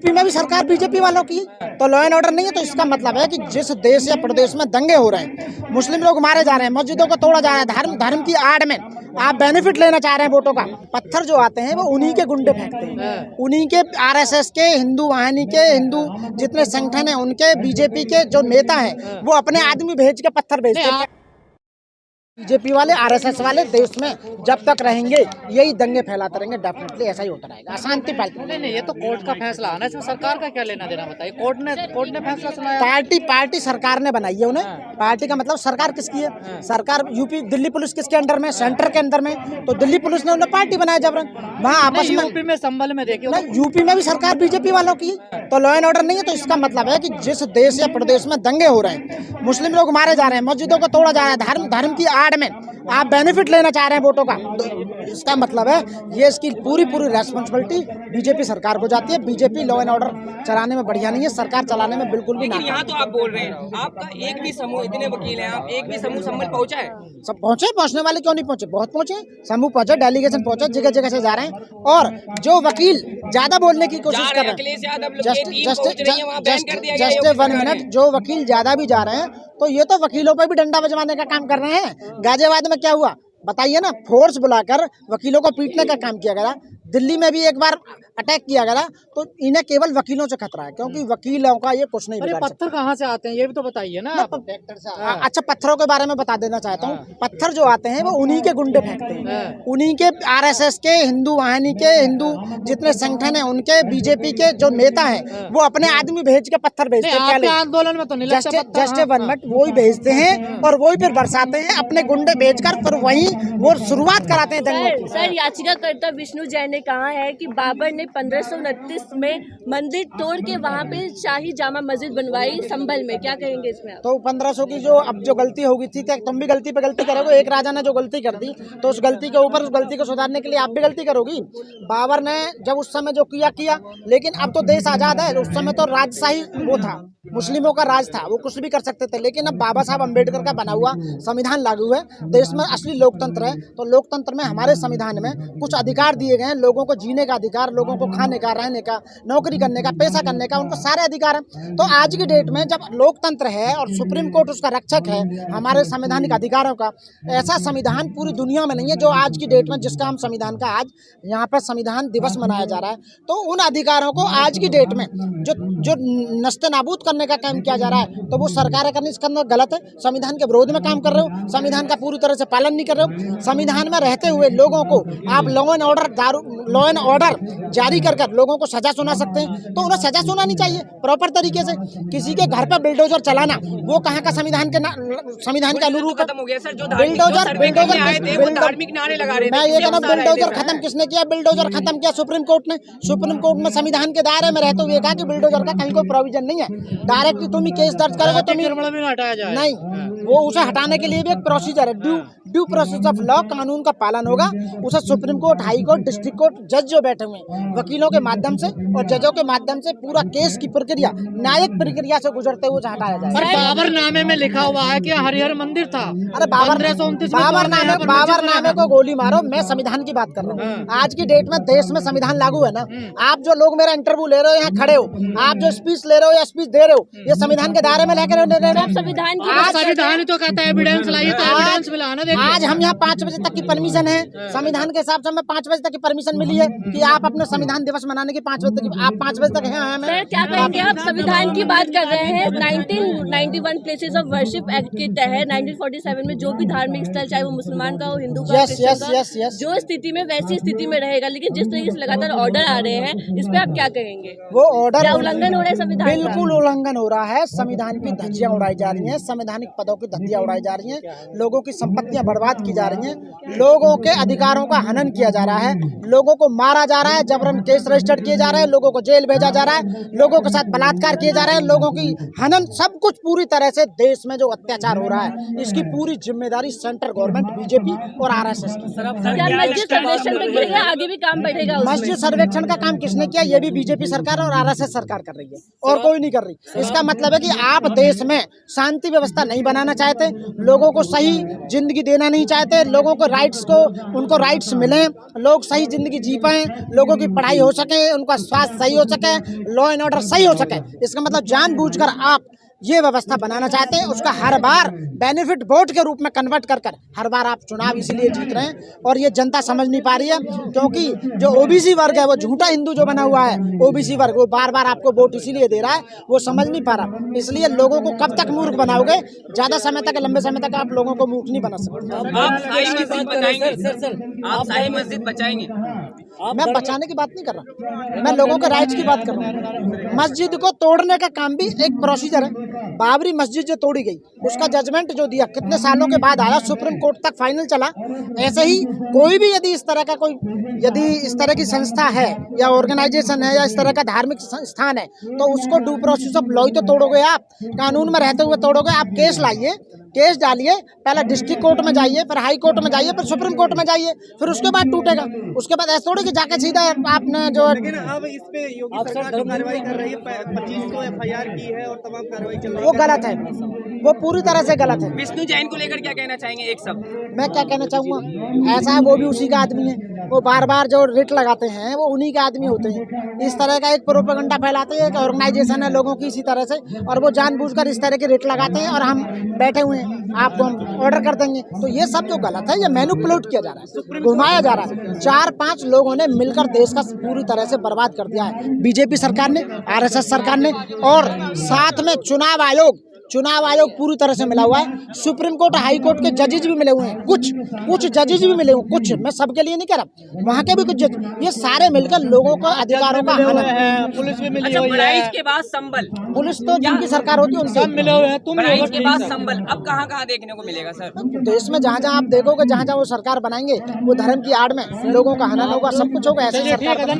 UP में भी सरकार बीजेपी वालों की, तो लॉ एंड ऑर्डर नहीं है। तो इसका मतलब है कि जिस देश या प्रदेश में दंगे हो रहे हैं, मुस्लिम लोग मारे जा रहे हैं, मस्जिदों को तोड़ा जा रहा है, धर्म की आड़ में आप बेनिफिट लेना चाह रहे हैं वोटों का, पत्थर जो आते हैं वो उन्हीं के गुंडे फेंकते हैं, उन्हीं के आरएसएस के, हिंदू वाहिनी के, हिंदू जितने संगठन हैं उनके, बीजेपी के जो नेता हैं वो अपने आदमी भेज के पत्थर भेजते हैं। बीजेपी वाले, आरएसएस वाले देश में जब तक रहेंगे यही दंगे फैलाते रहेंगे, डेफिनेटली ऐसा ही होता रहेगा, अशांति पालती। नहीं, ये तो कोर्ट का फैसला आना, इसमें सरकार का क्या लेना देना बताइए। कोर्ट ने फैसला सुनाया। पार्टी सरकार ने बनाई है उन्हें। पार्टी का मतलब सरकार किसकी है? सरकार यूपी, दिल्ली पुलिस किसके अंडर में? सेंटर के अंदर में। तो दिल्ली पुलिस ने उन्हें पार्टी बनाया जबरन, वहाँ आपस में। यूपी में संभल में देखिए, यूपी में भी सरकार बीजेपी वालों की, तो लॉ एंड ऑर्डर नहीं है। तो इसका मतलब है कि जिस देश या प्रदेश में दंगे हो रहे हैं, मुस्लिम लोग मारे जा रहे हैं, मस्जिदों को तोड़ा जा रहा है, धर्म की आड़ में आप बेनिफिट लेना चाह रहे हैं वोटों का, तो इसका मतलब है ये इसकी पूरी रेस्पॉन्सिबिलिटी बीजेपी सरकार को जाती है। बीजेपी लॉ एंड ऑर्डर चलाने में बढ़िया नहीं है, सरकार चलाने में बिल्कुल भी नहीं। यहाँ तो आप बोल रहे हैं आपका एक भी समूह, इतने वकील हैं आप, एक भी समूह संभल पहुंचा है? सब पहुंचे, पहुंचने वाले क्यों नहीं पहुंचे? बहुत पहुंचे, समूह पहुंचे, डेलीगेशन पहुंचे, जगह जगह से जा रहे हैं। और जो वकील ज्यादा बोलने की कोशिश कर रहे हैं, जस्ट 1 मिनट, जो वकील ज्यादा भी जा रहे हैं तो ये तो वकीलों पर भी डंडा बजवाने का काम कर रहे हैं। गाजियाबाद में क्या हुआ बताइए ना, फोर्स बुलाकर वकीलों को पीटने का काम किया गया। दिल्ली में भी एक बार अटैक किया गया। तो इन्हें केवल वकीलों से खतरा है, क्योंकि वकीलों का ये कुछ नहीं बिगाड़ सकता। पत्थर कहाँ से आते हैं ये भी तो बताइए ना। अच्छा, पत्थरों के बारे में बता देना चाहता हूँ। पत्थर जो आते हैं वो उन्हीं के गुंडे फेंकते हैं, उन्हीं के आरएसएस के, हिंदू वाहिनी के, हिंदू जितने संगठन हैं उनके, बीजेपी के जो नेता हैं वो अपने आदमी भेज के पत्थर भेजते हैं। आंदोलन में तो नहीं, जस्ट 1 मिनट, वही भेजते हैं और वही फिर बरसाते हैं अपने गुंडे भेजकर, फिर वही वो शुरुआत कराते हैं दंगे की। सर, याचिकाकर्ता विष्णु जैन ने कहा है कि बाबर ने 1529 में मंदिर तोड़ के वहाँ पे शाही जामा मस्जिद बनवाई संभल में, क्या कहेंगे इसमें? तो 1500 की जो अब जो गलती होगी थी, तुम भी गलती पे गलती करोगे। एक राजा ने जो गलती कर दी तो उस गलती के ऊपर, उस गलती को सुधारने के लिए आप भी गलती करोगी। बाबर ने जब उस समय जो किया, लेकिन अब तो देश आजाद है। उस समय तो राजशाही वो था, मुस्लिमों का राज था, वो कुछ भी कर सकते थे। लेकिन अब बाबा साहब अम्बेडकर का बना हुआ संविधान लागू है, देश में असली लोकतंत्र है। तो लोकतंत्र में हमारे संविधान में कुछ अधिकार दिए गए हैं, लोगों को जीने का अधिकार, लोगों को खाने का, रहने का, नौकरी करने का, पैसा करने का, उनको सारे अधिकार हैं। तो आज की डेट में जब लोकतंत्र है और सुप्रीम कोर्ट उसका रक्षक है हमारे संवैधानिक अधिकारों का, ऐसा संविधान पूरी दुनिया में नहीं है जो आज की डेट में, जिसका हम संविधान का आज यहाँ पर संविधान दिवस मनाया जा रहा है। तो उन अधिकारों को आज की डेट में जो नस्ते नाबूद करने का काम किया जा रहा है, तो वो सरकार करनी इसके अंदर गलत है। संविधान के विरोध में काम कर रहे हो, संविधान का पूरी तरह से पालन नहीं कर रहे हो। संविधान में रहते हुए लोगों को आप लॉ एंड ऑर्डर जारी कर लोगों को सजा सुना सकते हैं, तो उन्हें सजा सुनानी चाहिए प्रॉपर तरीके से। किसी के घर पर बिल्डोजर चलाना वो कहाँ का संविधान के अनुरूप है? धार्मिक नारे लगा रहे थे। मैं ये कहना, बिल्डोजर खत्म किसने किया? बिल्डोजर खत्म किया सुप्रीम कोर्ट ने। सुप्रीम कोर्ट में संविधान के दायरे में रहते हुए कहा कि बिल्डोजर का कहीं कोई प्रोविजन नहीं है। डायरेक्टली तुम ही केस दर्ज करोगे, तुम हटाया जाए नहीं, वो उसे हटाने के लिए भी एक प्रोसीजर है, ड्यू प्रोसेस ऑफ लॉ, कानून का पालन होगा। उसे supreme court, high court, district court, जज जो बैठे हुए हैं वकीलों के माध्यम से और जजों के माध्यम से पूरा केस की प्रक्रिया, न्यायिक प्रक्रिया से गुजरते हुए हटाया जाए। पर बाबर नामे में लिखा हुआ है कि हरिहर मंदिर था। अरे बाबर नामे को गोली मारो, मैं संविधान की बात कर रहा हूँ। आज की डेट में देश में संविधान लागू है ना। आप जो लोग मेरा इंटरव्यू ले रहे हो, यहाँ खड़े हो, आप जो स्पीच ले रहे हो या स्पीच दे रहे हो, ये संविधान के दायरे में लेकर संविधान तो कहता है एविडेंस लाइए, तो एविडेंस मिला ना। आज हम यहाँ 5 बजे तक की परमिशन है, संविधान के हिसाब से हमें 5 बजे तक की परमिशन मिली है कि आप अपने संविधान दिवस मनाने की 5 बजे तक, आप 5 बजे तक हैं। सर, क्या कहेंगे आप? संविधान की बात कर रहे हैं। 1991 प्लेसेस ऑफ वर्शिप एक्ट के तहत 1947 में जो भी धार्मिक स्थल, चाहे वो मुसलमान का हो, हिंदू का, जो स्थिति में वैसी स्थिति में रहेगा। लेकिन जिस तरीके से लगातार ऑर्डर आ रहे हैं, इस पे आप क्या कहेंगे? वो ऑर्डर उल्लंघन हो रहा है संविधान, बिल्कुल उल्लंघन हो रहा है। संविधान की धज्जियां उड़ाई जा रही हैं, संवैधानिक पदों की धज्जियां उड़ाई जा रही हैं, लोगों की संपत्तियां बर्बाद की जा रही हैं, लोगों के अधिकारों का हनन किया जा रहा है, लोगों को मारा जा रहा है, जबरन केस रजिस्टर्ड किए जा रहे हैं, लोगों को जेल भेजा जा रहा है, लोगों के साथ बलात्कार किए जा रहे हैं, लोगों की हनन, सब कुछ पूरी तरह से देश में जो अत्याचार हो रहा है, इसकी पूरी जिम्मेदारी सेंट्रल गवर्नमेंट, बीजेपी और आरएसएस की। मस्जिद सर्वेक्षण में आगे भी काम बढ़ेगा। मस्जिद सर्वेक्षण का काम किसने किया? ये भी बीजेपी सरकार और आरएसएस सरकार कर रही है, और कोई नहीं कर रही। इसका मतलब है कि आप देश में शांति व्यवस्था नहीं बनाना चाहते, लोगों को सही जिंदगी देना देना नहीं चाहते। लोगों को राइट्स को, उनको राइट्स मिलें, लोग सही ज़िंदगी जी पाएँ, लोगों की पढ़ाई हो सके, उनका स्वास्थ्य सही हो सके, लॉ एंड ऑर्डर सही हो सके। इसका मतलब जानबूझकर आप ये व्यवस्था बनाना चाहते हैं, उसका हर बार बेनिफिट वोट के रूप में कन्वर्ट कर हर बार आप चुनाव इसीलिए जीत रहे हैं। और ये जनता समझ नहीं पा रही है, क्योंकि जो ओबीसी वर्ग है, वो झूठा हिंदू जो बना हुआ है ओबीसी वर्ग, वो बार बार आपको वोट इसीलिए दे रहा है, वो समझ नहीं पा रहा। इसलिए लोगों को कब तक मूर्ख बनाओगे? ज़्यादा समय तक, लंबे समय तक आप लोगों को मूर्ख नहीं बना सकते। आप शाही मस्जिद बताएंगे, आप शाही मस्जिद बचाएंगे? मैं बचाने की बात नहीं कर रहा, मैं लोगों के राइट्स की बात कर रहा हूँ। मस्जिद को तोड़ने का काम भी एक प्रोसीजर है। बाबरी मस्जिद जो तोड़ी गई, उसका जजमेंट जो दिया कितने सालों के बाद आया, सुप्रीम कोर्ट तक फाइनल चला। ऐसे ही कोई भी यदि इस तरह का यदि इस तरह की संस्था है या ऑर्गेनाइजेशन है या इस तरह का धार्मिक स्थान है, तो उसको ड्यू प्रोसेस ऑफ लॉ ही तो तोड़ोगे आप, कानून में रहते हुए तोड़ोगे आप। केस लाइए, केस डालिए, पहले डिस्ट्रिक्ट कोर्ट में जाइए, फिर हाई कोर्ट में जाइए, फिर सुप्रीम कोर्ट में जाइए, फिर उसके बाद टूटेगा। उसके बाद ऐसा थोड़ी कि जाके सीधा आपने जो, लेकिन अब इस पे योगी सरकार जो कार्रवाई कर रही है, 2500 एफआईआर की है और तमाम कार्रवाई चल रही है, वो गलत है, वो पूरी तरह से गलत है। विष्णु जैन को लेकर क्या कहना चाहेंगे? एक शब्द। मैं क्या कहना चाहूँगा, ऐसा है वो भी उसी का आदमी है, वो बार बार जो रिट लगाते हैं वो उन्हीं के आदमी होते हैं। इस तरह का एक प्रोपेगेंडा फैलाते हैं, एक ऑर्गेनाइजेशन है लोगों की इसी तरह से, और वो जानबूझकर इस तरह के रिट लगाते हैं और हम बैठे हुए हैं, आपको हम ऑर्डर कर देंगे। तो ये सब जो गलत है, ये मैनिपुलेट किया जा रहा है, घुमाया जा रहा है। 4-5 लोगों ने मिलकर देश का पूरी तरह से बर्बाद कर दिया है, बीजेपी सरकार ने, आरएसएस सरकार ने, और साथ में चुनाव आयोग पूरी तरह से मिला हुआ है। सुप्रीम कोर्ट, हाई कोर्ट के जजेज भी मिले हुए हैं, कुछ जजेज भी मिले हुए, कुछ, मैं सबके लिए नहीं कह रहा, वहाँ के भी कुछ जज, ये सारे मिलकर लोगों का अधिकारों का हनन। पुलिस भी मिली अच्छा, हुई बहराइच है। के बाद संबल, पुलिस तो जिनकी सरकार होती है उनसे मिले हुए हैं, तुम बहराइच के बाद संबल अब कहाँ देखने को मिलेगा सर? देश में जहाँ जहाँ आप देखोगे, जहाँ जहाँ वो सरकार बनाएंगे, वो धर्म की आड़ में लोगों का हनन होगा, सब कुछ होगा। ऐसे ही सरकार